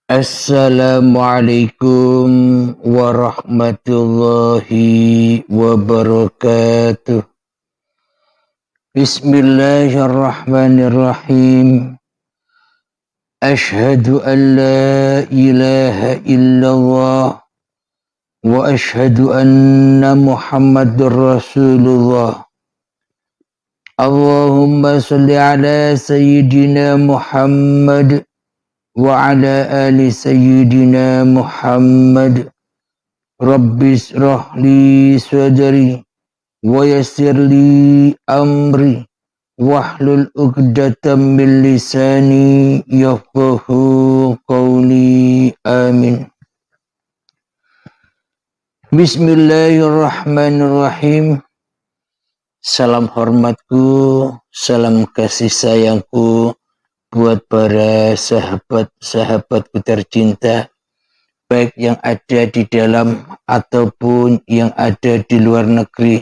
Assalamualaikum warahmatullahi wabarakatuh. Bismillahirrahmanirrahim. Ashhadu an la ilaha illallah wa ashhadu anna Muhammadur Rasulullah. Allahumma salli ala sayyidina Muhammad wa ala ali sayyidina Muhammad. Rabbi israh li sadri wa yassir li amri wahlul 'uqdatam min lisani yafqahu qawli. Amin. Bismillahirrahmanirrahim. Salam hormatku, salam kasih sayangku buat para sahabat-sahabatku tercinta, baik yang ada di dalam ataupun yang ada di luar negeri.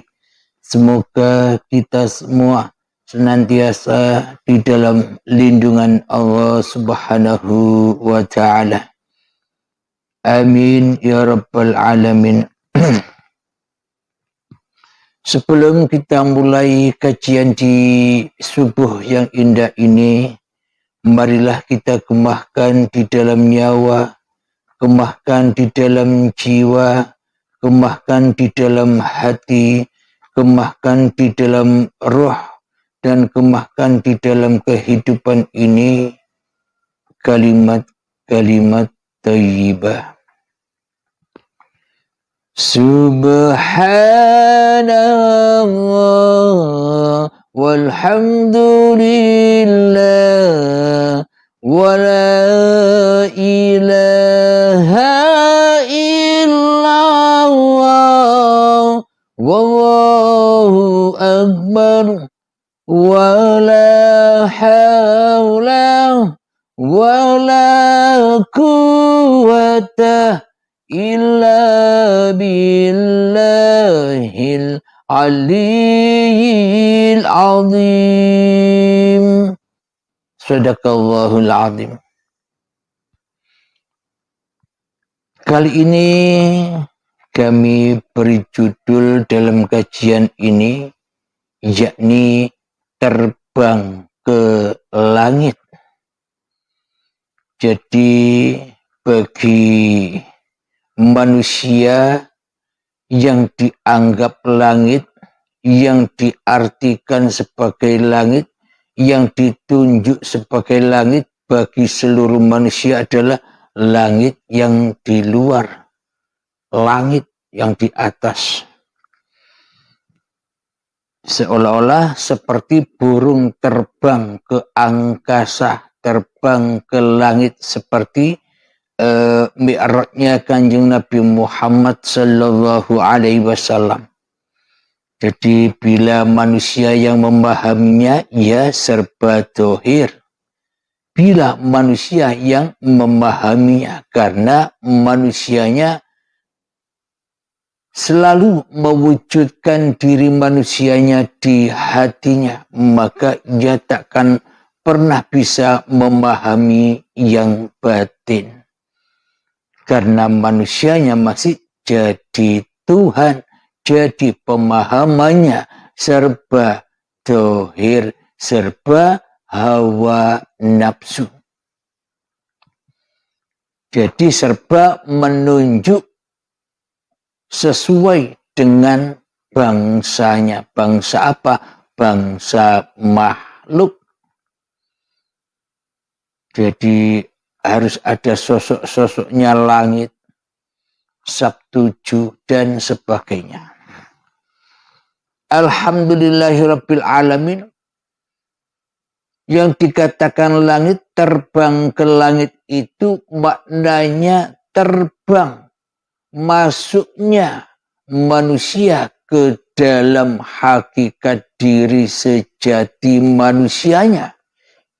Semoga kita semua senantiasa di dalam lindungan Allah Subhanahu wa ta'ala. Amin ya rabbal alamin. Sebelum kita mulai kajian di subuh yang indah ini, marilah kita gemahkan di dalam nyawa, gemahkan di dalam jiwa, gemahkan di dalam hati, gemahkan di dalam roh, dan gemahkan di dalam kehidupan ini kalimat-kalimat thayyibah. Subhanallah walhamdulillah wa la ilaha illallah wallahu akbar wa la hawla wa la quwwata illa billahil aliyyil azim. Sadaqallahul azim. Kali ini kami beri judul dalam kajian ini, yakni terbang ke langit. Jadi bagi manusia yang dianggap langit, yang diartikan sebagai langit, yang ditunjuk sebagai langit, bagi seluruh manusia adalah langit yang di luar, langit yang di atas. Seolah-olah seperti burung terbang ke angkasa, terbang ke langit, seperti mi'rajnya Kanjeng Nabi Muhammad sallallahu alaihi wasallam. Jadi bila manusia yang memahaminya, ya serba dohir. Bila manusia yang memahaminya, karena manusianya selalu mewujudkan diri manusianya di hatinya, maka ia takkan pernah bisa memahami yang batin. Karena manusianya masih jadi Tuhan, jadi pemahamannya serba dohir, serba hawa nafsu. Jadi serba menunjuk sesuai dengan bangsanya. Bangsa apa? Bangsa makhluk. Jadi harus ada sosok-sosoknya langit, Sabtuju, dan sebagainya. Alhamdulillahirabbil alamin. Yang dikatakan langit, terbang ke langit itu maknanya terbang, masuknya manusia ke dalam hakikat diri sejati manusianya.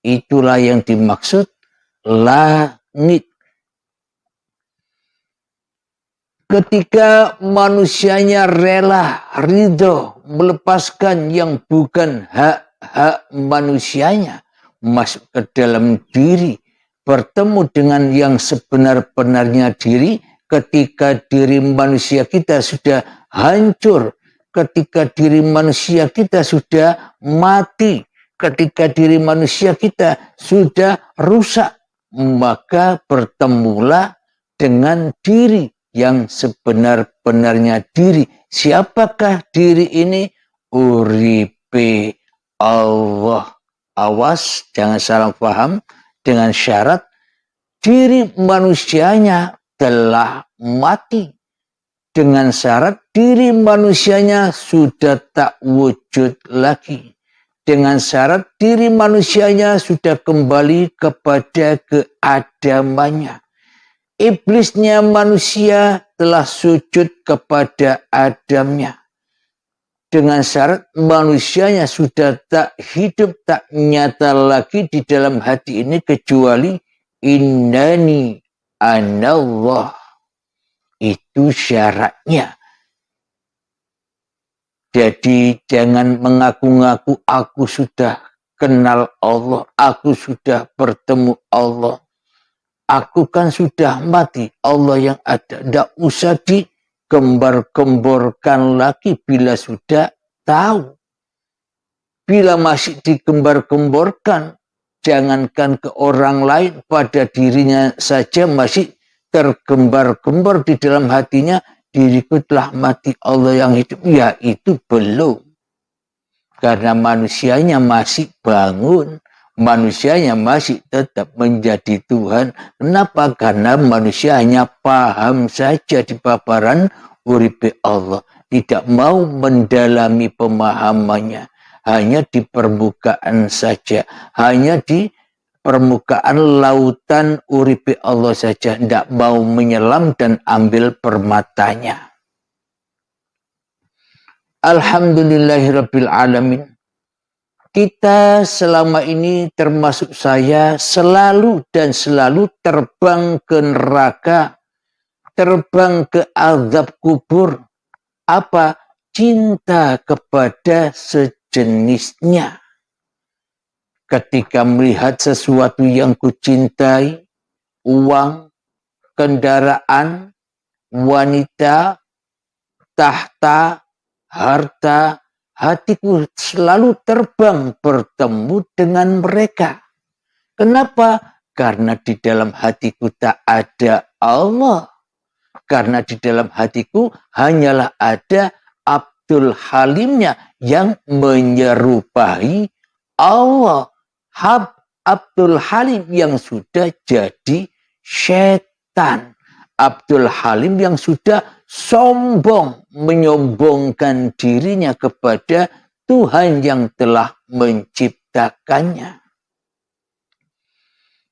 Itulah yang dimaksud langit. Ketika manusianya rela, ridho, melepaskan yang bukan hak-hak manusianya, masuk ke dalam diri, bertemu dengan yang sebenar-benarnya diri, ketika diri manusia kita sudah hancur, ketika diri manusia kita sudah mati, ketika diri manusia kita sudah rusak, maka bertemulah dengan diri yang sebenar-benarnya diri. Siapakah diri ini? Uripe Allah. Awas, jangan salah paham, dengan syarat diri manusianya telah mati. Dengan syarat diri manusianya sudah tak wujud lagi. Dengan syarat diri manusianya sudah kembali kepada keadamannya. Iblisnya manusia telah sujud kepada Adamnya. Dengan syarat manusianya sudah tak hidup, tak nyata lagi di dalam hati ini kecuali innani anallah. Itu syaratnya. Jadi jangan mengaku-ngaku aku sudah kenal Allah, aku sudah bertemu Allah. Aku kan sudah mati, Allah yang ada. Tidak usah digembar-gemborkan lagi bila sudah tahu. Bila masih digembar-gemborkan, jangankan ke orang lain, pada dirinya saja masih tergembar-gembor di dalam hatinya, diriku telah mati, Allah yang hidup. Ya itu belum. Karena manusianya masih bangun. Manusianya masih tetap menjadi Tuhan. Kenapa? Karena manusia hanya paham saja di paparan uripe Allah. Tidak mau mendalami pemahamannya. Hanya di permukaan saja. Hanya di permukaan lautan uripe Allah saja, tidak mau menyelam dan ambil permatanya. Alhamdulillahirabbil alamin. Kita selama ini, termasuk saya, selalu dan selalu terbang ke neraka, terbang ke azab kubur. Apa? Cinta kepada sejenisnya. Ketika melihat sesuatu yang kucintai, uang, kendaraan, wanita, tahta, harta, hatiku selalu terbang bertemu dengan mereka. Kenapa? Karena di dalam hatiku tak ada Allah. Karena di dalam hatiku hanyalah ada Abdul Halimnya yang menyerupai Allah. Abdul Halim yang sudah jadi setan. Abdul Halim yang sudah sombong, menyombongkan dirinya kepada Tuhan yang telah menciptakannya.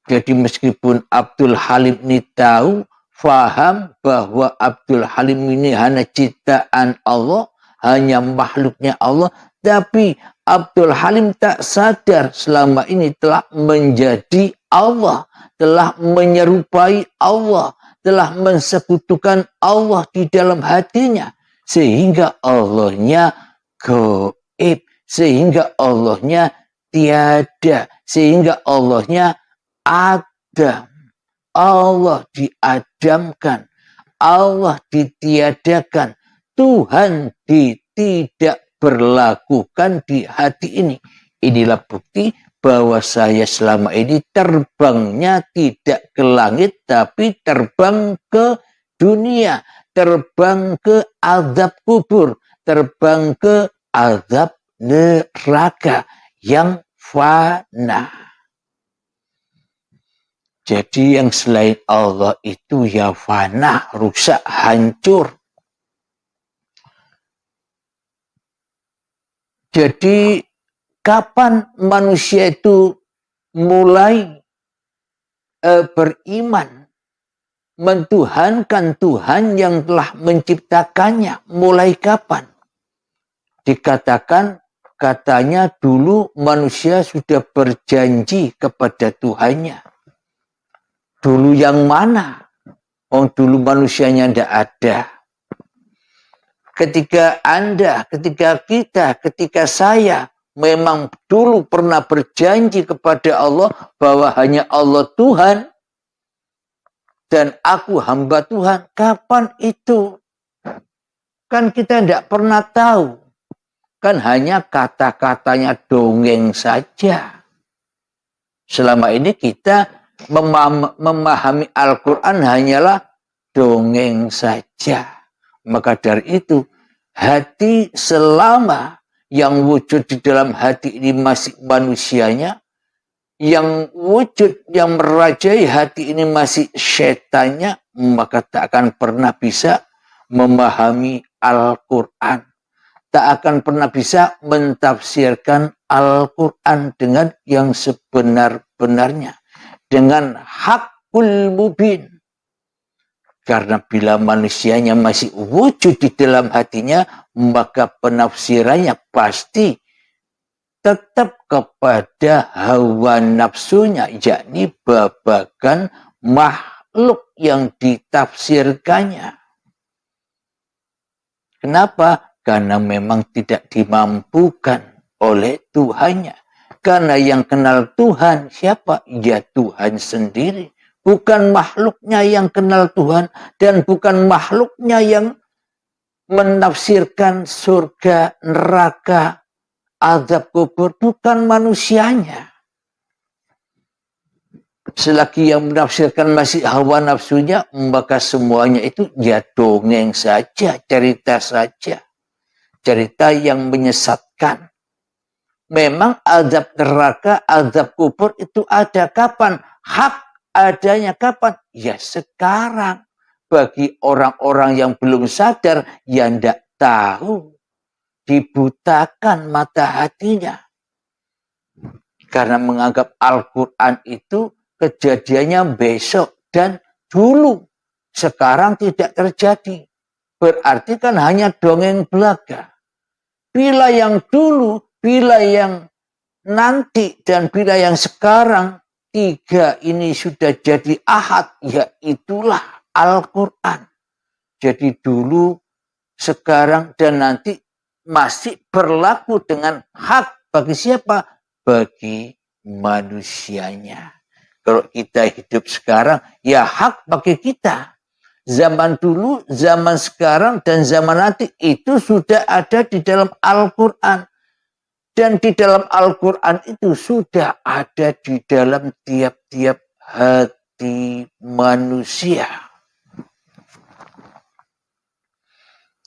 Jadi meskipun Abdul Halim ini tahu, faham bahwa Abdul Halim ini hanya ciptaan Allah, hanya makhluknya Allah, tapi Abdul Halim tak sadar selama ini telah menjadi Allah, telah menyerupai Allah, telah mensekutukan Allah di dalam hatinya. Sehingga Allahnya gaib, sehingga Allahnya tiada, sehingga Allahnya adam. Allah diadamkan, Allah ditiadakan, Tuhan tidak berlakukan di hati ini. Inilah bukti bahwa saya selama ini terbangnya tidak ke langit, tapi terbang ke dunia, terbang ke azab kubur, terbang ke azab neraka yang fana. Jadi yang selain Allah itu ya fana, rusak, hancur. Jadi kapan manusia itu mulai beriman, mentuhankan Tuhan yang telah menciptakannya? Mulai kapan? Dikatakan, katanya dulu manusia sudah berjanji kepada Tuhannya. Dulu yang mana? Oh, dulu manusianya tidak ada. Ketika Anda, ketika kita, ketika saya memang dulu pernah berjanji kepada Allah bahwa hanya Allah Tuhan dan aku hamba Tuhan, kapan itu? Kan kita tidak pernah tahu. Kan hanya kata-katanya dongeng saja. Selama ini kita memahami Al-Quran hanyalah dongeng saja. Maka dari itu, hati selama yang wujud di dalam hati ini masih manusianya, yang wujud, yang merajai hati ini masih setannya, maka tak akan pernah bisa memahami Al-Quran. Tak akan pernah bisa mentafsirkan Al-Quran dengan yang sebenar-benarnya. Dengan hakul mubin. Karena bila manusianya masih wujud di dalam hatinya, maka penafsirannya pasti tetap kepada hawa nafsunya, yakni babagan makhluk yang ditafsirkannya. Kenapa? Karena memang tidak dimampukan oleh Tuhannya. Karena yang kenal Tuhan siapa? Ya Tuhan sendiri. Bukan makhluknya yang kenal Tuhan dan bukan makhluknya yang menafsirkan surga, neraka, azab kubur. Bukan manusianya. Selagi yang menafsirkan masih hawa nafsunya, maka semuanya itu ya dongeng saja, cerita saja. Cerita yang menyesatkan. Memang azab neraka, azab kubur itu ada kapan? Hak adanya kapan? Ya sekarang. Bagi orang-orang yang belum sadar, yang tidak tahu. Dibutakan mata hatinya. Karena menganggap Al-Quran itu kejadiannya besok dan dulu. Sekarang tidak terjadi. Berarti kan hanya dongeng belaka. Bila yang dulu, bila yang nanti, dan bila yang sekarang, tiga ini sudah jadi ahad, ya itulah Al-Quran. Jadi dulu, sekarang, dan nanti masih berlaku dengan hak bagi siapa? Bagi manusianya. Kalau kita hidup sekarang, ya hak bagi kita. Zaman dulu, zaman sekarang, dan zaman nanti itu sudah ada di dalam Al-Quran. Dan di dalam Al-Quran itu sudah ada di dalam tiap-tiap hati manusia.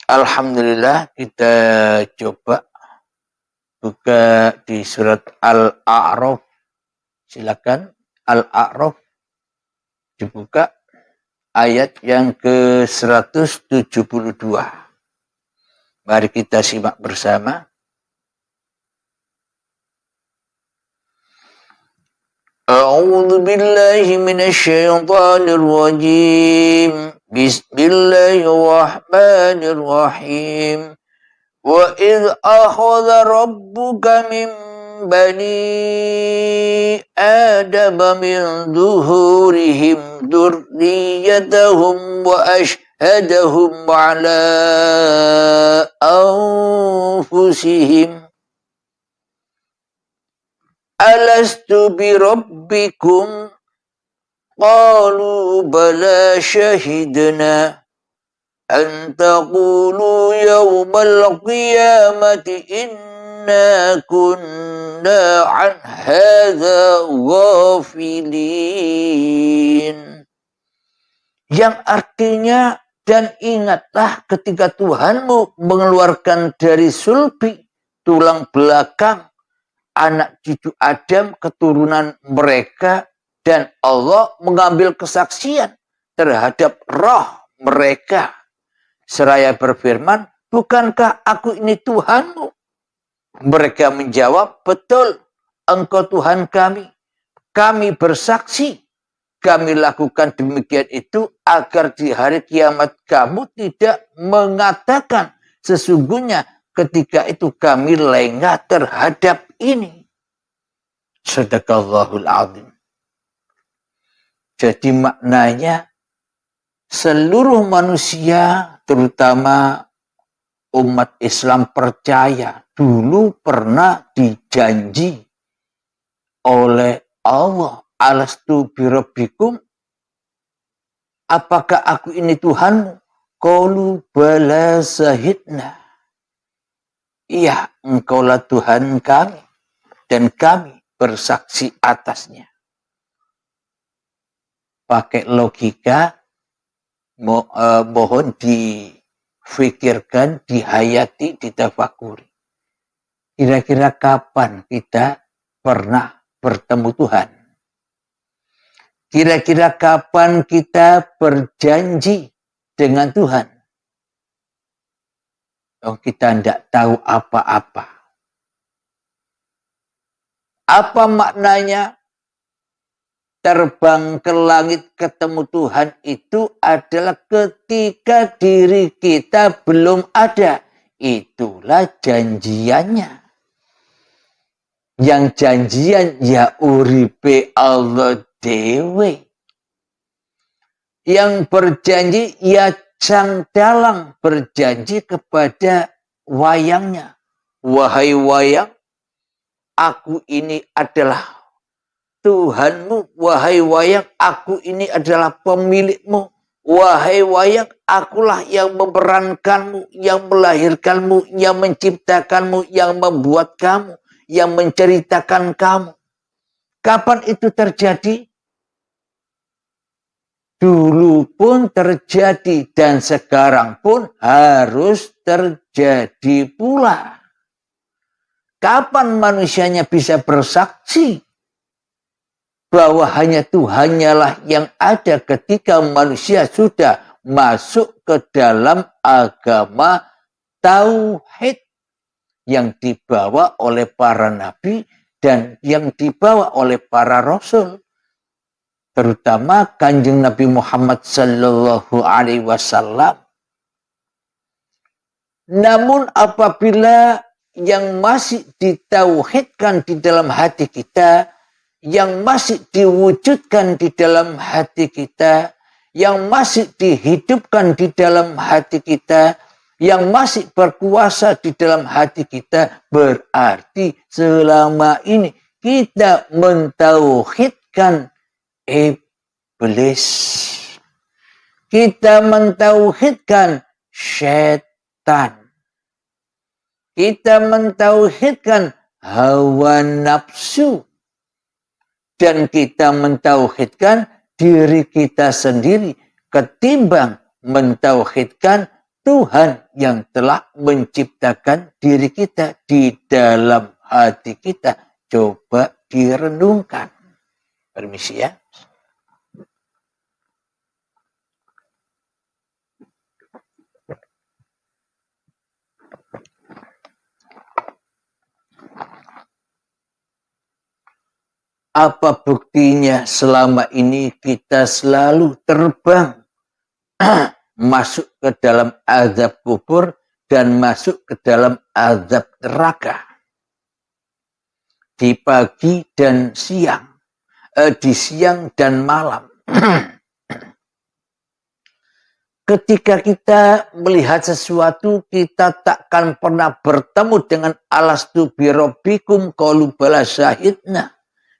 Alhamdulillah, kita coba buka di surat Al-A'raf. Silakan Al-A'raf dibuka. Ayat yang ke-172. Mari kita simak bersama. A'udzu billahi minasyaitonir rajim. Bismillahirrahmanirrahim. Wa idz akhadha rabbuka min bani Adam min zuhurihim dzurriyyatahum wa ashhadahum ala anfusihim alastu bi rabbikum qalu bala shahidna an taqulu yawmal qiyamati inna kunna an hadza ghafilin. Yang artinya, dan ingatlah ketika Tuhanmu mengeluarkan dari sulbi, tulang belakang, anak cucu Adam, keturunan mereka, dan Allah mengambil kesaksian terhadap roh mereka. Seraya berfirman, bukankah aku ini Tuhanmu? Mereka menjawab, betul, engkau Tuhan kami. Kami bersaksi, kami lakukan demikian itu agar di hari kiamat kamu tidak mengatakan sesungguhnya ketika itu kami lengah terhadap ini. Shadaqallahul azim. Jadi maknanya seluruh manusia, terutama umat Islam, percaya dulu pernah dijanji oleh Allah, alastu birabbikum, apakah aku ini Tuhanmu? Qalu bala syahidna. Iya, engkaulah Tuhan kami dan kami bersaksi atasnya. Pakai logika, mohon difikirkan, dihayati, ditafakuri. Kira-kira kapan kita pernah bertemu Tuhan? Kira-kira kapan kita berjanji dengan Tuhan? Oh, kita tidak tahu apa-apa. Apa maknanya terbang ke langit ketemu Tuhan itu adalah ketika diri kita belum ada. Itulah janjiannya. Yang janjian ya uripe Allah dewe. Yang berjanji ya sang dalang berjanji kepada wayangnya. Wahai wayang, aku ini adalah Tuhanmu. Wahai wayang, aku ini adalah pemilikmu. Wahai wayang, akulah yang memerankanmu, yang melahirkanmu, yang menciptakanmu, yang membuat kamu, yang menceritakan kamu. Kapan itu terjadi? Dulu pun terjadi dan sekarang pun harus terjadi pula. Kapan manusianya bisa bersaksi bahwa hanya Tuhannya lah yang ada ketika manusia sudah masuk ke dalam agama tauhid yang dibawa oleh para nabi dan yang dibawa oleh para rasul, terutama Kanjeng Nabi Muhammad sallallahu alaihi wasallam. Namun apabila yang masih ditauhidkan di dalam hati kita, yang masih diwujudkan di dalam hati kita, yang masih dihidupkan di dalam hati kita, yang masih berkuasa di dalam hati kita, berarti selama ini kita mentauhidkan iblis. Kita mentauhidkan syaitan. Kita mentauhidkan hawa nafsu. Dan kita mentauhidkan diri kita sendiri ketimbang mentauhidkan Tuhan yang telah menciptakan diri kita di dalam hati kita. Coba direnungkan. Permisi ya. Apa buktinya selama ini kita selalu terbang masuk ke dalam azab kubur dan masuk ke dalam azab neraka. Di pagi dan siang, di siang dan malam. Ketika kita melihat sesuatu, kita takkan pernah bertemu dengan alastu birabbikum qalu bala syahidna.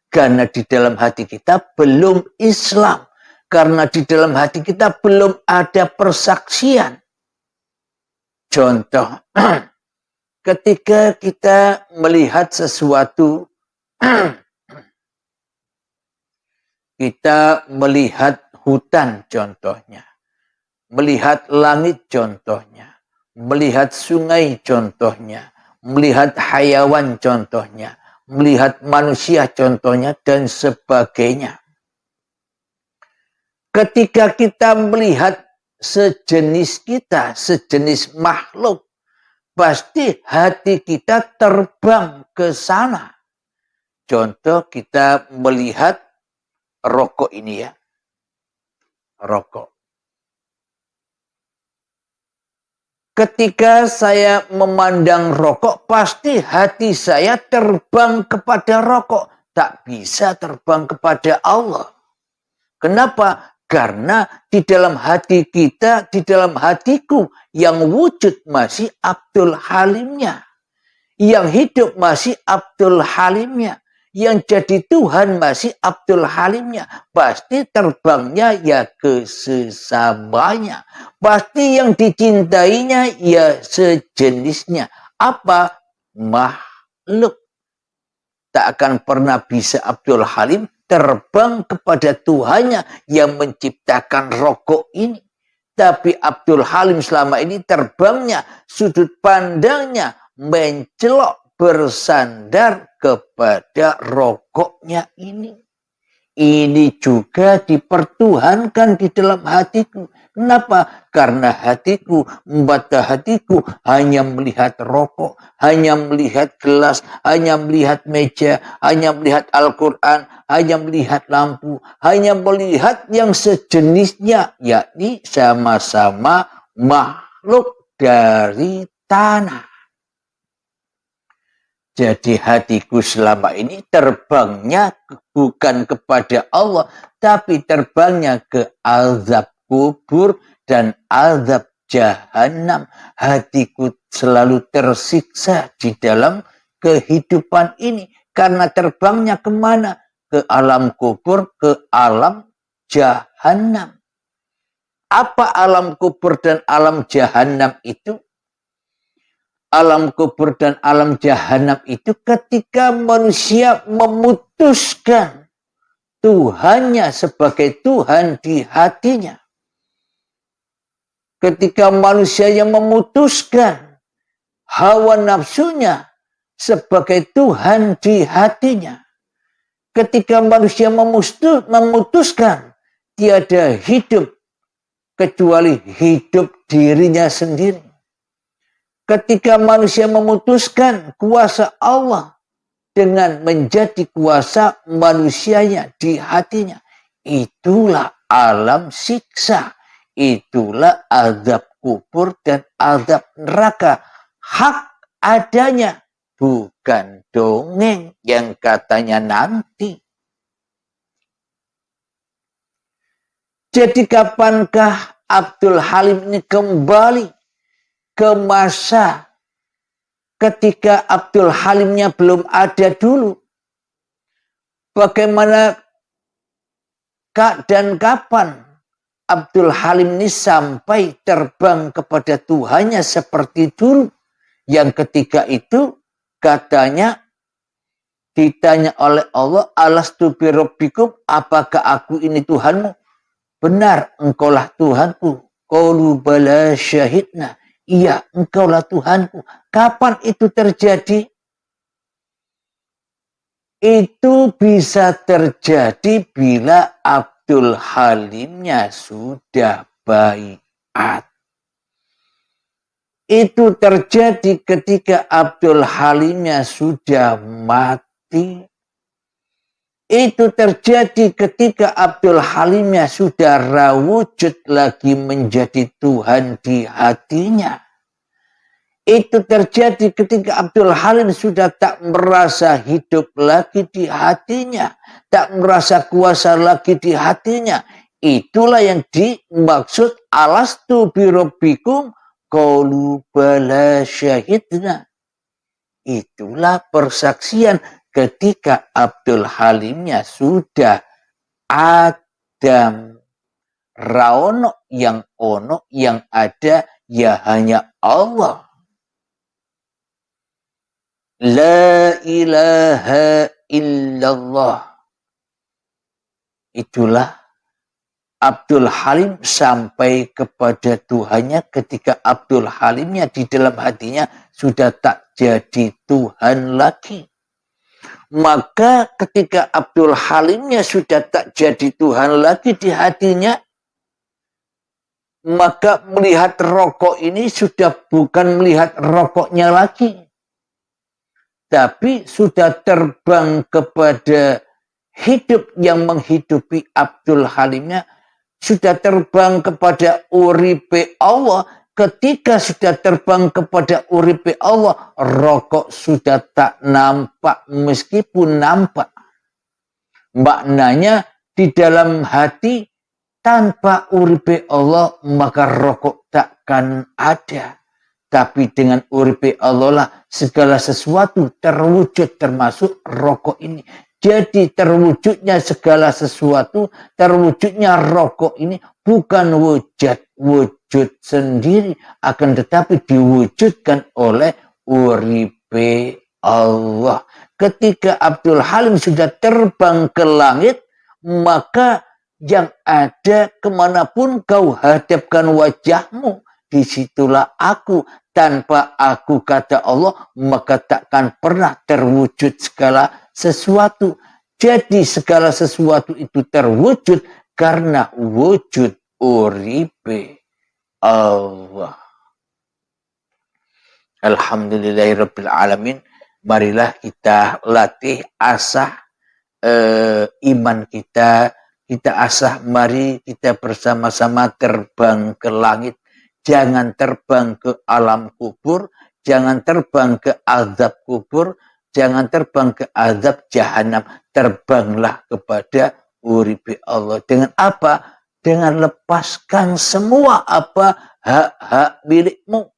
Karena di dalam hati kita belum Islam. Karena di dalam hati kita belum ada persaksian. Contoh, ketika kita melihat sesuatu, kita melihat hutan contohnya, melihat langit contohnya, melihat sungai contohnya, melihat hayawan contohnya, melihat manusia contohnya dan sebagainya. Ketika kita melihat sejenis kita, sejenis makhluk, pasti hati kita terbang ke sana. Contoh kita melihat rokok ini ya. Rokok. Ketika saya memandang rokok, pasti hati saya terbang kepada rokok. Tak bisa terbang kepada Allah. Kenapa? Karena di dalam hati kita, di dalam hatiku, yang wujud masih Abdul Halimnya. Yang hidup masih Abdul Halimnya. Yang jadi Tuhan masih Abdul Halimnya. Pasti terbangnya ya ke sesamanya. Pasti yang dicintainya ya sejenisnya. Apa? Makhluk. Tak akan pernah bisa Abdul Halim terbang kepada Tuhannya yang menciptakan rokok ini. Tapi Abdul Halim selama ini terbangnya, sudut pandangnya mencelok bersandar kepada rokoknya ini. Ini juga dipertuhankan di dalam hatiku. Kenapa? Karena hatiku, mata hatiku hanya melihat rokok, hanya melihat gelas, hanya melihat meja, hanya melihat Al-Quran, hanya melihat lampu, hanya melihat yang sejenisnya, yakni sama-sama makhluk dari tanah. Jadi hatiku selama ini terbangnya bukan kepada Allah, tapi terbangnya ke azab kubur dan azab jahanam. Hatiku selalu tersiksa di dalam kehidupan ini. Karena terbangnya kemana? Ke alam kubur, ke alam jahanam. Apa alam kubur dan alam jahanam itu? Alam kubur dan alam jahanam itu ketika manusia memutuskan Tuhannya sebagai Tuhan di hatinya. Ketika manusia yang memutuskan hawa nafsunya sebagai Tuhan di hatinya. Ketika manusia memutuskan tiada hidup kecuali hidup dirinya sendiri. Ketika manusia memutuskan kuasa Allah dengan menjadi kuasa manusianya di hatinya. Itulah alam siksa. Itulah azab kubur dan azab neraka. Hak adanya. Bukan dongeng yang katanya nanti. Jadi kapankah Abdul Halim ini kembali ke masa ketika Abdul Halimnya belum ada dulu? Bagaimana dan kapan Abdul Halim ini sampai terbang kepada Tuhannya seperti dulu? Yang ketika itu katanya ditanya oleh Allah, alastu bi rabbikum, apakah aku ini Tuhanmu? Benar, engkaulah Tuhanku. Qalu bala syahidna. Iya, engkaulah Tuhanku. Kapan itu terjadi? Itu bisa terjadi bila Abdul Halimnya sudah baiat. Itu terjadi ketika Abdul Halimnya sudah mati. Itu terjadi ketika Abdul Halimnya sudah rawujud lagi menjadi Tuhan di hatinya. Itu terjadi ketika Abdul Halim sudah tak merasa hidup lagi di hatinya. Tak merasa kuasa lagi di hatinya. Itulah yang dimaksud alastu bi rabbikum qalu bala syahidna. Itulah persaksian ketika Abdul Halimnya sudah Adam. Raono yang ono yang ada ya hanya Allah. La ilaha illallah. Itulah Abdul Halim sampai kepada Tuhannya ketika Abdul Halimnya di dalam hatinya sudah tak jadi Tuhan lagi. Maka ketika Abdul Halimnya sudah tak jadi Tuhan lagi di hatinya, maka melihat rokok ini sudah bukan melihat rokoknya lagi. Tapi sudah terbang kepada hidup yang menghidupi Abdul Halimnya. Sudah terbang kepada uripe Allah. Ketika sudah terbang kepada uripe Allah, rokok sudah tak nampak meskipun nampak. Maknanya di dalam hati tanpa uripe Allah maka rokok takkan ada. Tapi dengan uripe Allah lah segala sesuatu terwujud, termasuk rokok ini. Jadi terwujudnya segala sesuatu, terwujudnya rokok ini bukan wujud sendiri, akan tetapi diwujudkan oleh uripe Allah. Ketika Abdul Halim sudah terbang ke langit, maka yang ada kemanapun kau hadapkan wajahmu, disitulah aku. Tanpa aku, kata Allah, maka takkan pernah terwujud segala sesuatu. Jadi segala sesuatu itu terwujud karena wujud uripe Allah. Alhamdulillahirrabbilalamin. Marilah kita latih asah iman kita. Kita asah, mari kita bersama-sama terbang ke langit. Jangan terbang ke alam kubur, jangan terbang ke azab kubur, jangan terbang ke azab jahanam. Terbanglah kepada uripi Allah. Dengan apa? Dengan lepaskan semua apa hak-hak milikmu.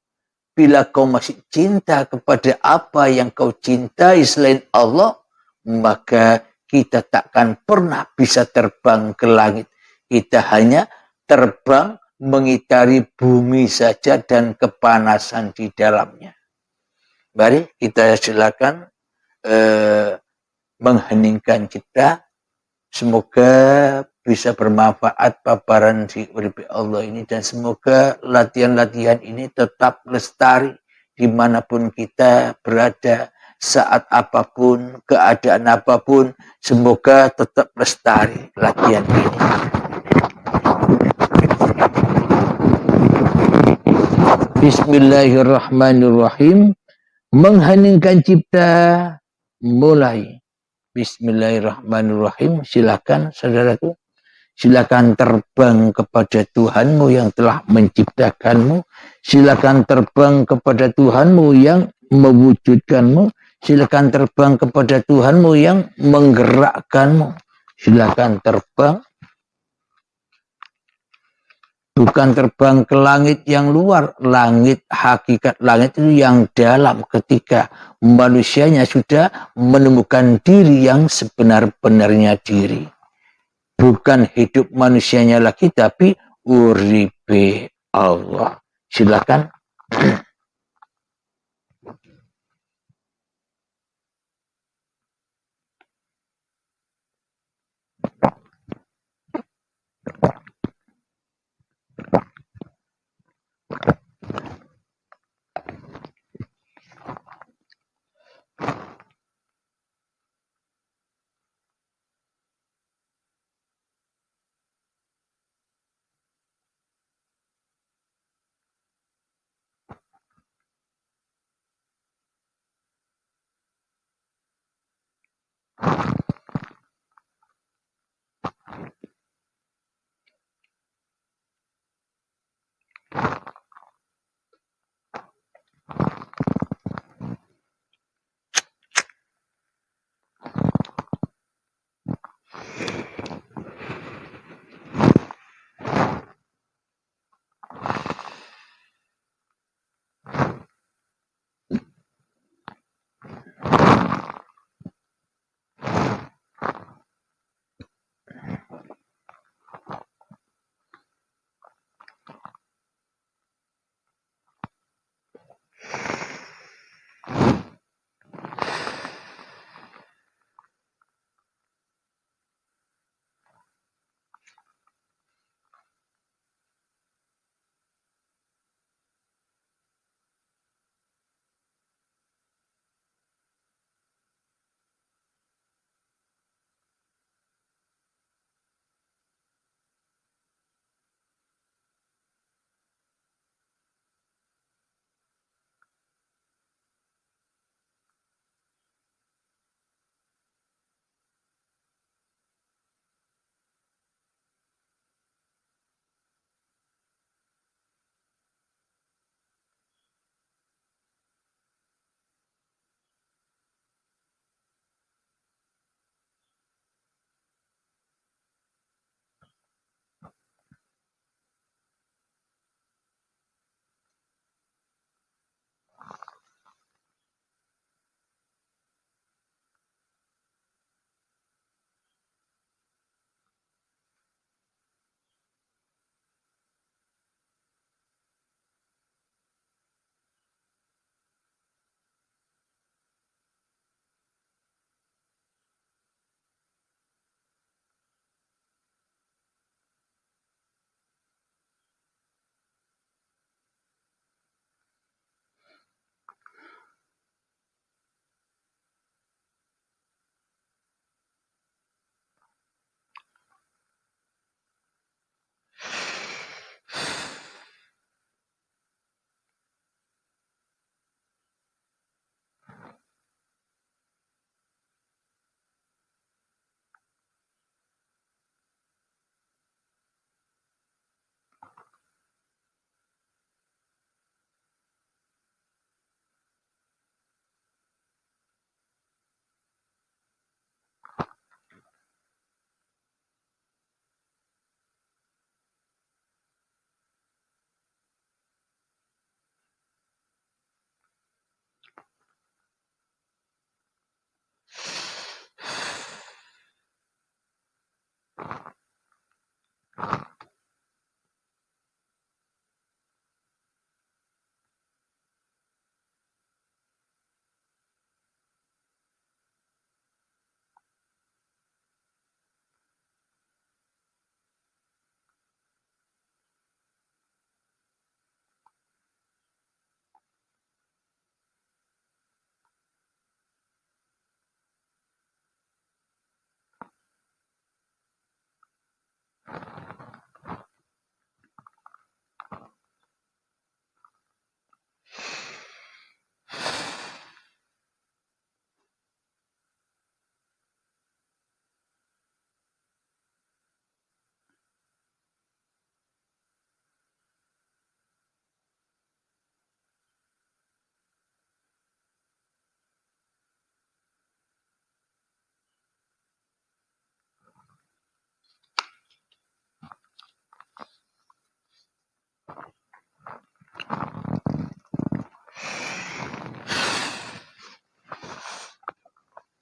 Bila kau masih cinta kepada apa yang kau cintai selain Allah, maka kita takkan pernah bisa terbang ke langit. Kita hanya terbang mengitari bumi saja dan kepanasan di dalamnya. Mari kita silakan mengheningkan kita. Semoga bisa bermanfaat paparan si uripi Allah ini, dan semoga latihan-latihan ini tetap lestari dimanapun kita berada, saat apapun, keadaan apapun, semoga tetap lestari latihan ini. Bismillahirrahmanirrahim. Mengheningkan cipta mulai. Bismillahirrahmanirrahim. Silakan saudaraku. Silakan terbang kepada Tuhanmu yang telah menciptakanmu. Silakan terbang kepada Tuhanmu yang mewujudkanmu. Silakan terbang kepada Tuhanmu yang menggerakkanmu. Silakan terbang. Bukan terbang ke langit yang luar, langit hakikat langit itu yang dalam, ketika manusianya sudah menemukan diri yang sebenar-benarnya diri. Bukan hidup manusianya lagi, tapi uripe Allah. Silakan.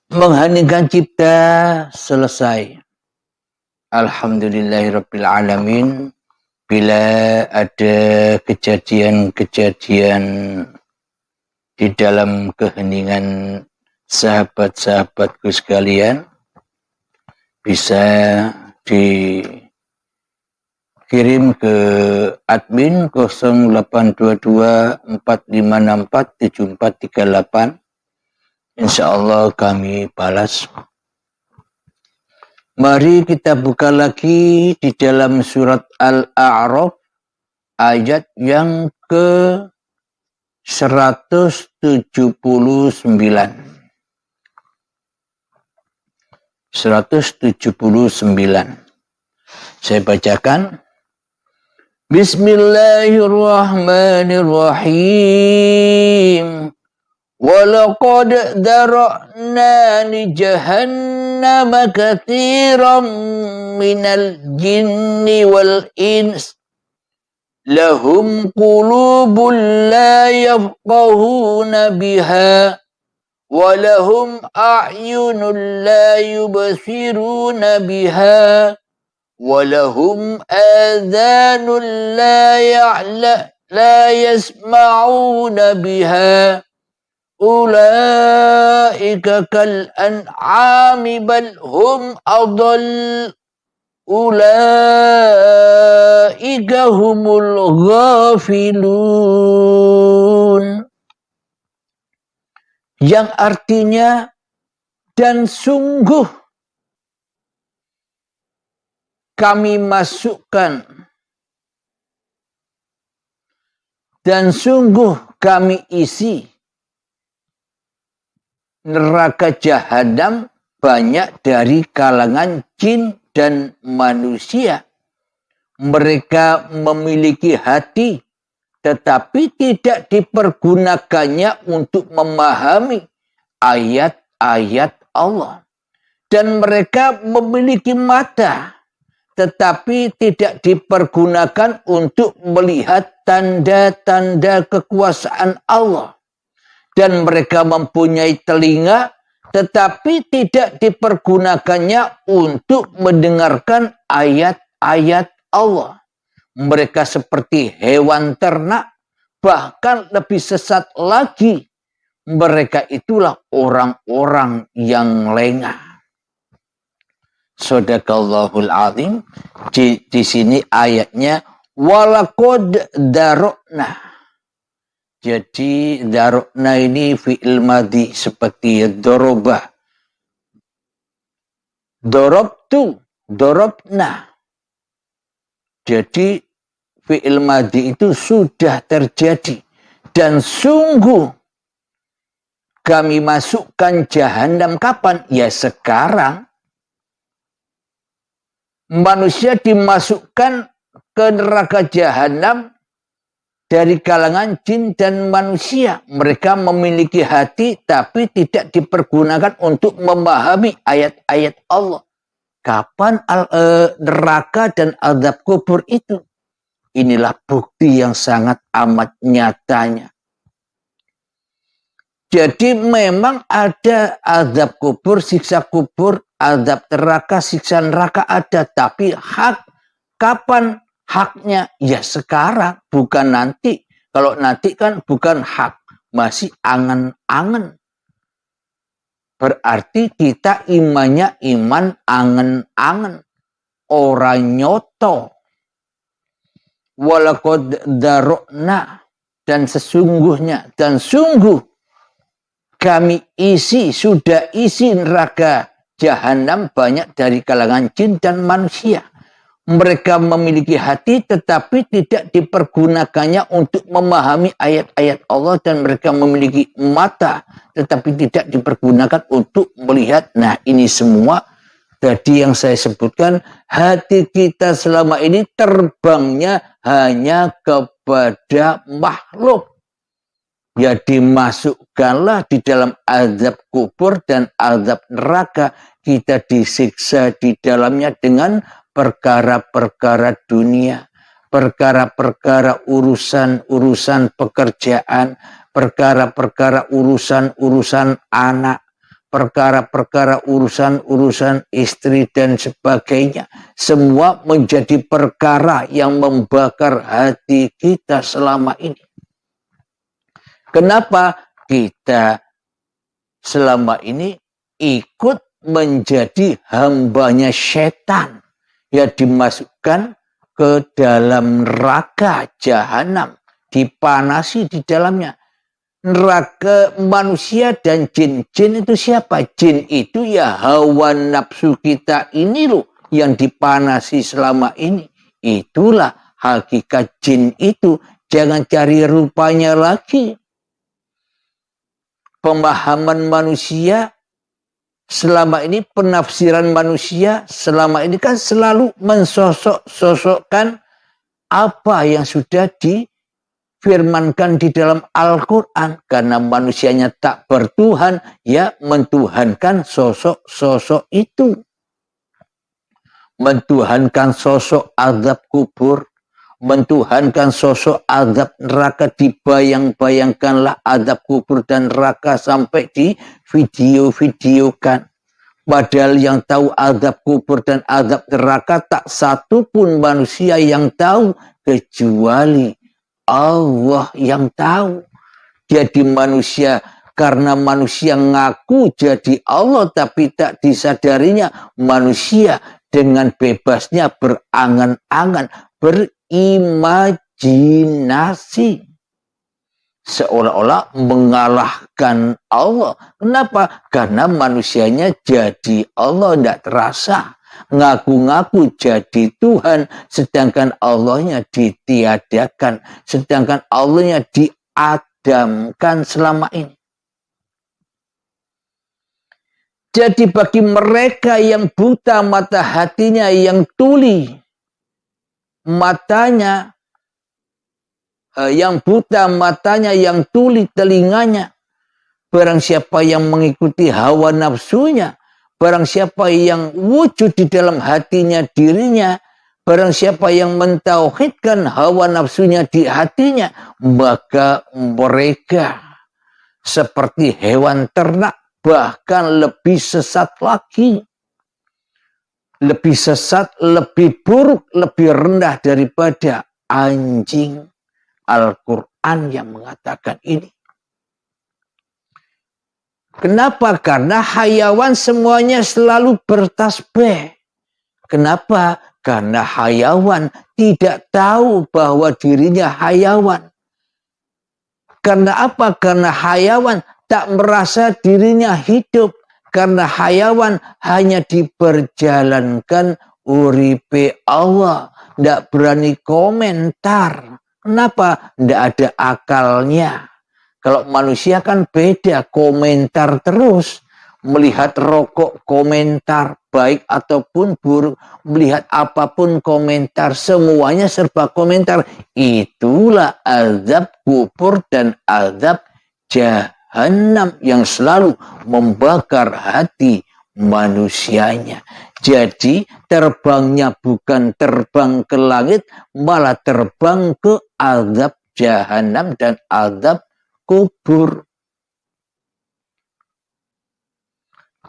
Mengheningkan cipta selesai. Alhamdulillahirabbil alamin. Bila ada kejadian-kejadian di dalam keheningan sahabat-sahabatku sekalian, bisa dikirim ke admin 082245647438. Insyaallah kami balas. Mari kita buka lagi di dalam surat Al-A'raf ayat yang ke 179. 179. Saya bacakan. Bismillahirrahmanirrahim. وَلَقَدْ ذَرَأْنَا لِجَهَنَّمَ كَثِيرًا مِنَ الْجِنِّ وَالْإِنسِ لَهُمْ قُلُوبٌ لَا يَفْقَهُونَ بِهَا وَلَهُمْ أَعْيُنٌ لَا يُبْصِرُونَ بِهَا وَلَهُمْ آذَانٌ لا يسمعون بها أولئك كالأنعام بل هم أضل أولئك هم الغافلون. Yang artinya, dan sungguh kami masukkan, dan sungguh kami isi neraka Jahannam banyak dari kalangan jin dan manusia. Mereka memiliki hati, tetapi tidak dipergunakannya untuk memahami ayat-ayat Allah. Dan mereka memiliki mata, tetapi tidak dipergunakan untuk melihat tanda-tanda kekuasaan Allah. Dan mereka mempunyai telinga, tetapi tidak dipergunakannya untuk mendengarkan ayat-ayat Allah. Mereka seperti hewan ternak, bahkan lebih sesat lagi. Mereka itulah orang-orang yang lengah. Shadaqallahul azim. Di sini ayatnya walaqad darokna. Jadi darokna ini fi'il madhi seperti dorobah. Dorobtu, dorobna. Jadi fi'il madhi itu sudah terjadi. Dan sungguh kami masukkan Jahannam kapan? Ya sekarang. Manusia dimasukkan ke neraka Jahannam dari kalangan jin dan manusia. Mereka memiliki hati tapi tidak dipergunakan untuk memahami ayat-ayat Allah. Kapan neraka dan azab kubur itu? Inilah bukti yang sangat amat nyatanya. Jadi memang ada azab kubur, siksa kubur, azab neraka, siksa neraka ada. Tapi kapan haknya? Ya sekarang, bukan nanti. Kalau nanti kan bukan hak, masih angan-angan. Berarti kita imannya iman angan-angan. Orang nyoto. Walaqad darokna. Dan sesungguhnya, dan sungguh kami sudah isi neraka Jahannam banyak dari kalangan jin dan manusia. Mereka memiliki hati tetapi tidak dipergunakannya untuk memahami ayat-ayat Allah. Dan mereka memiliki mata tetapi tidak dipergunakan untuk melihat. Nah ini semua tadi yang saya sebutkan, hati kita selama ini terbangnya hanya kepada makhluk. Ya dimasukkanlah di dalam azab kubur dan azab neraka. Kita disiksa di dalamnya dengan perkara-perkara dunia, perkara-perkara urusan-urusan pekerjaan, perkara-perkara urusan-urusan anak, perkara-perkara urusan-urusan istri dan sebagainya. Semua menjadi perkara yang membakar hati kita selama ini. Kenapa kita selama ini ikut menjadi hambanya setan yang dimasukkan ke dalam neraka jahanam, dipanasi di dalamnya. Neraka manusia dan jin. Jin itu siapa? Jin itu ya hawa nafsu kita ini loh yang dipanasi selama ini. Itulah hakikat jin itu. Jangan cari rupanya lagi. Pemahaman manusia selama ini, penafsiran manusia selama ini kan selalu mensosok-sosokkan apa yang sudah difirmankan di dalam Al-Quran. Karena manusianya tak bertuhan, ya mentuhankan sosok-sosok itu. Mentuhankan sosok azab kubur, mentuhankan sosok azab neraka, dibayang-bayangkanlah azab kubur dan neraka sampai di video-videokan. Padahal yang tahu azab kubur dan azab neraka tak satu pun manusia yang tahu kecuali Allah yang tahu. Jadi manusia, karena manusia ngaku jadi Allah tapi tak disadarinya, manusia dengan bebasnya berangan-angan, berimajinasi seolah-olah mengalahkan Allah. Kenapa? Karena manusianya jadi Allah, tidak terasa. Ngaku-ngaku jadi Tuhan, sedangkan Allahnya ditiadakan, sedangkan Allahnya diadamkan selama ini. Jadi bagi mereka yang buta mata hatinya, yang tuli matanya, yang buta matanya, yang tuli telinganya, barang siapa yang mengikuti hawa nafsunya, barang siapa yang wujud di dalam hatinya dirinya, barang siapa yang mentauhidkan hawa nafsunya di hatinya, maka mereka seperti hewan ternak, bahkan lebih sesat lagi. Lebih sesat, lebih buruk, lebih rendah daripada anjing. Al-Quran yang mengatakan ini. Kenapa? Karena hayawan semuanya selalu bertasbih. Kenapa? Karena hayawan tidak tahu bahwa dirinya hayawan. Karena apa? Karena hayawan tak merasa dirinya hidup. Karena hayawan hanya diperjalankan uripe Allah. Tidak berani komentar. Kenapa? Tidak ada akalnya. Kalau manusia kan beda, komentar terus. Melihat rokok komentar, baik ataupun buruk. Melihat apapun komentar, semuanya serba komentar. Itulah azab kubur dan azab jahanam yang selalu membakar hati manusianya. Jadi terbangnya bukan terbang ke langit, malah terbang ke azab jahanam dan azab kubur.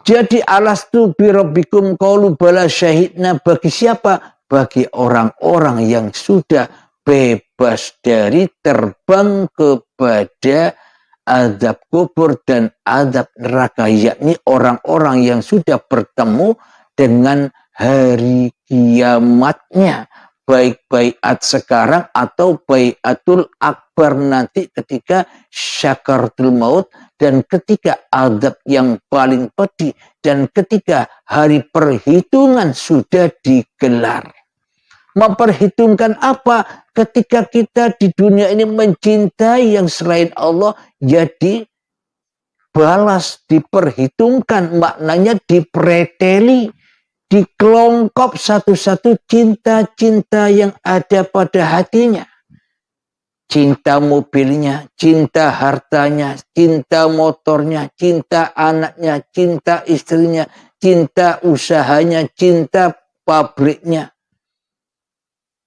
Jadi alastu birabbikum qalu bala syahidna, bagi siapa? Bagi orang-orang yang sudah bebas dari terbang kepada azab kubur dan azab neraka, yakni orang-orang yang sudah bertemu dengan hari kiamatnya, baik baiat sekarang atau baiatul akbar nanti ketika syakaratul maut, dan ketika azab yang paling pedih, dan ketika hari perhitungan sudah digelar. Memperhitungkan apa? Ketika kita di dunia ini mencintai yang selain Allah, jadi balas, diperhitungkan, maknanya dipreteli, dikelongkop satu-satu cinta-cinta yang ada pada hatinya. Cinta mobilnya, cinta hartanya, cinta motornya, cinta anaknya, cinta istrinya, cinta usahanya, cinta pabriknya.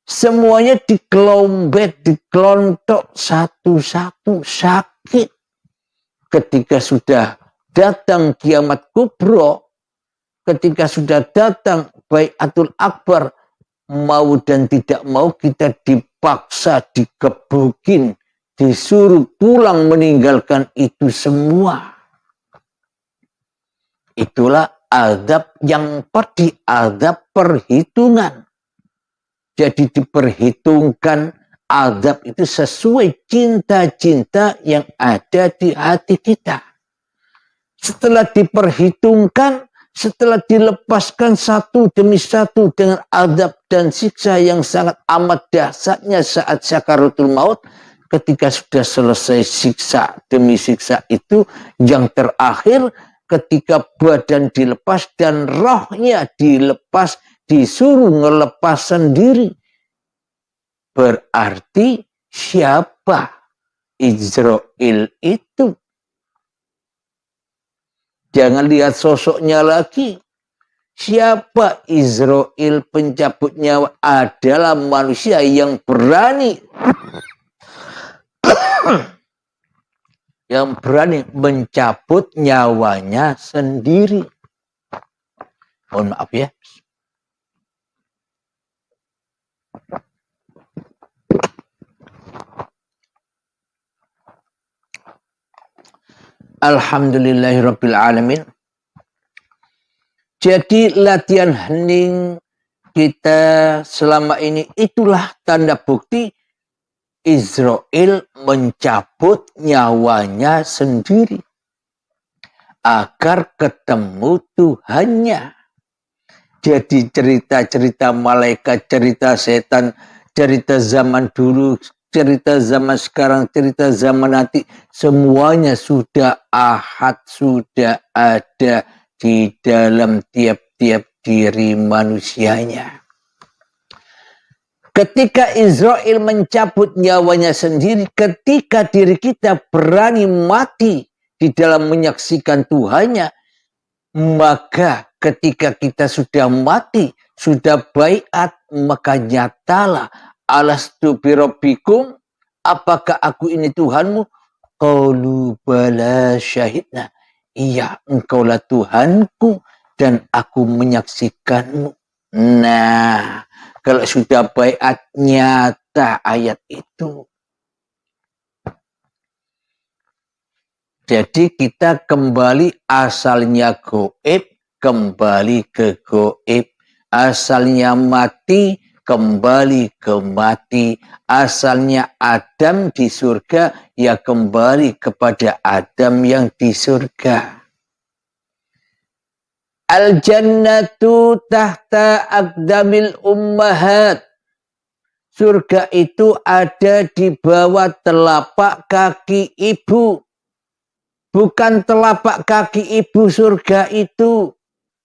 Semuanya dikelompet, dikelontok satu-satu, sakit. Ketika sudah datang kiamat kubro, ketika sudah datang Baiatul Akbar, mau dan tidak mau kita dipaksa, digebukin, disuruh pulang meninggalkan itu semua. Itulah azab yang pedih, azab perhitungan. Jadi diperhitungkan azab itu sesuai cinta-cinta yang ada di hati kita. Setelah diperhitungkan, setelah dilepaskan satu demi satu dengan azab dan siksa yang sangat amat dahsyatnya saat sakaratul maut, ketika sudah selesai siksa demi siksa itu, yang terakhir ketika badan dilepas dan rohnya dilepas, disuruh ngelepas sendiri. Berarti siapa Israel itu? Jangan lihat sosoknya lagi. Siapa Israel pencabut nyawa? Adalah manusia yang berani. Yang berani mencabut nyawanya sendiri. Mohon maaf ya. Alhamdulillahirabbil alamin. Jadi latihan hening kita selama ini itulah tanda bukti Israel mencabut nyawanya sendiri agar ketemu Tuhannya. Jadi cerita-cerita malaikat, cerita setan, cerita zaman dulu, cerita zaman sekarang, cerita zaman nanti, semuanya sudah ahad, sudah ada di dalam tiap-tiap diri manusianya. Ketika Israel mencabut nyawanya sendiri, ketika diri kita berani mati di dalam menyaksikan Tuhannya, maka ketika kita sudah mati, sudah baiat, maka nyatalah, alastu birabbikum, apakah aku ini Tuhanmu? Qalu bala syahidna. Iya, engkaulah Tuhanku dan aku menyaksikanmu. Nah, kalau sudah baiat, nyata ayat itu. Jadi kita kembali asalnya goib, kembali ke goib. Asalnya mati, kembali ke mati. Asalnya Adam di surga, ya kembali kepada Adam yang di surga. Al-jannatu tahta aqdamil ummahat. Surga itu ada di bawah telapak kaki ibu. Bukan telapak kaki ibu surga itu.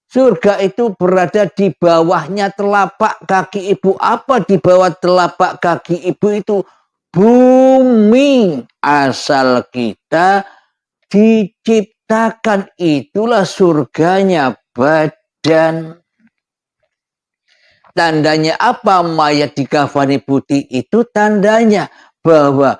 Surga itu berada di bawahnya telapak kaki ibu. Apa di bawah telapak kaki ibu itu? Bumi. Asal kita diciptakan, itulah surganya badan. Tandanya apa? Mayat dikafani putih itu tandanya bahwa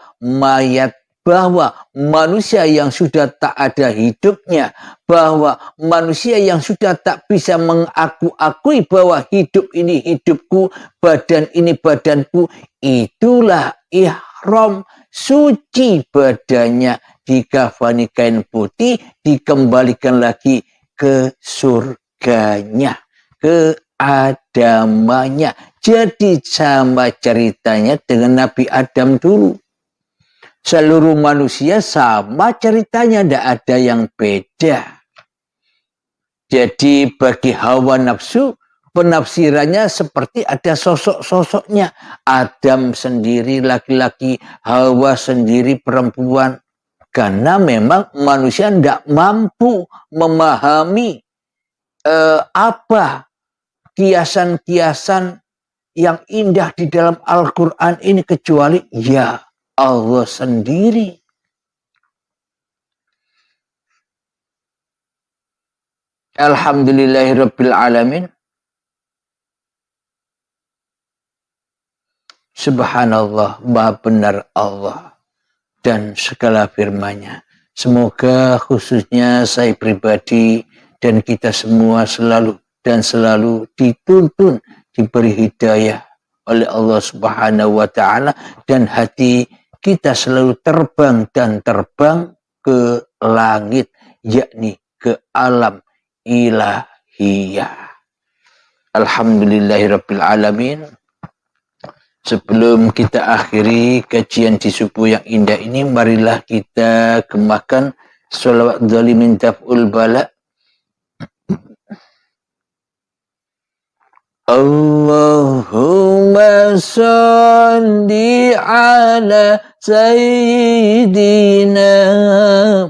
bahwa manusia yang sudah tak ada hidupnya, bahwa manusia yang sudah tak bisa mengaku-akui bahwa hidup ini hidupku, badan ini badanku, itulah ihram, suci badannya, dikafani kain putih, dikembalikan lagi ke surganya, ke Adamanya. Jadi sama ceritanya dengan Nabi Adam dulu. Seluruh manusia sama ceritanya, tidak ada yang beda. Jadi bagi hawa nafsu, penafsirannya seperti ada sosok-sosoknya. Adam sendiri laki-laki, Hawa sendiri perempuan. Karena memang manusia tidak mampu memahami apa kiasan-kiasan yang indah di dalam Al-Quran ini kecuali ya Allah sendiri. Alhamdulillahirabbil alamin. Subhanallah, maha benar Allah dan segala firman-Nya. Semoga khususnya saya pribadi dan kita semua selalu dituntun, diberi hidayah oleh Allah Subhanahu wa taala, dan hati kita selalu terbang ke langit, yakni ke alam ilahiyah. Alhamdulillahirabbil alamin. Sebelum kita akhiri kajian di subuh yang indah ini, marilah kita gemakan sholawat zalimin taf'ul bala. Allahumma salli ala sayyidina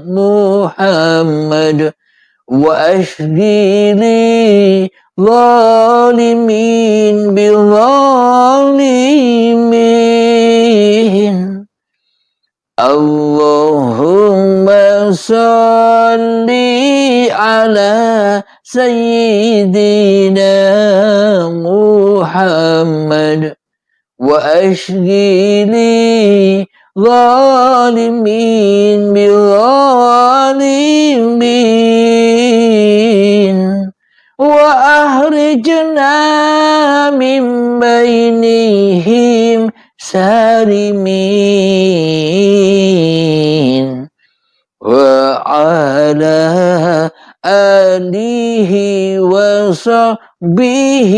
Muhammad wa ashghili zalimin bizalimin. Allahumma salli ala sayyidina Muhammad wa ashghili zalimin bizalimin. وأخرجنا من بينهم سالمين وعلى آله وصحبه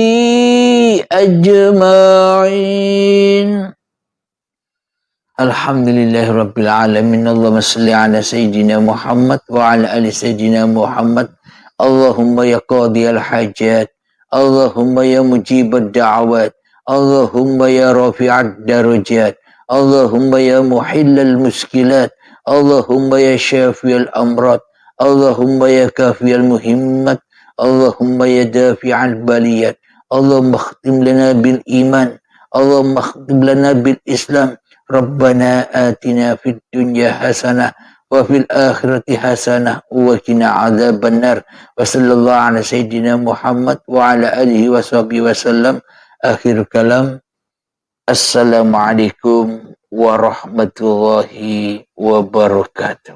أجمعين. Alhamdulillahirabbil alamin. Allahumma shalli ala sayyidina Muhammad wa ala ali sayyidina Muhammad. Allahumma ya qadiyal hajat, Allahumma ya mujibad da'awat, Allahumma ya rafi'ad darajat, Allahumma ya muhillal muskilat, Allahumma ya syafiyal amrat, Allahumma ya kafiyal muhimmat, Allahumma ya dafi'al baliyat. Allahumma khtim lana bil iman, Allahumma khtim lana bil islam. Rabbana atina fid dunya hasanah wa fil akhirati hasanah wa qina adzabannar. Wa sallallahu ala sayyidina Muhammad wa ala alihi wa sahbihi wasallam. Akhir kalam, assalamualaikum warahmatullahi wabarakatuh.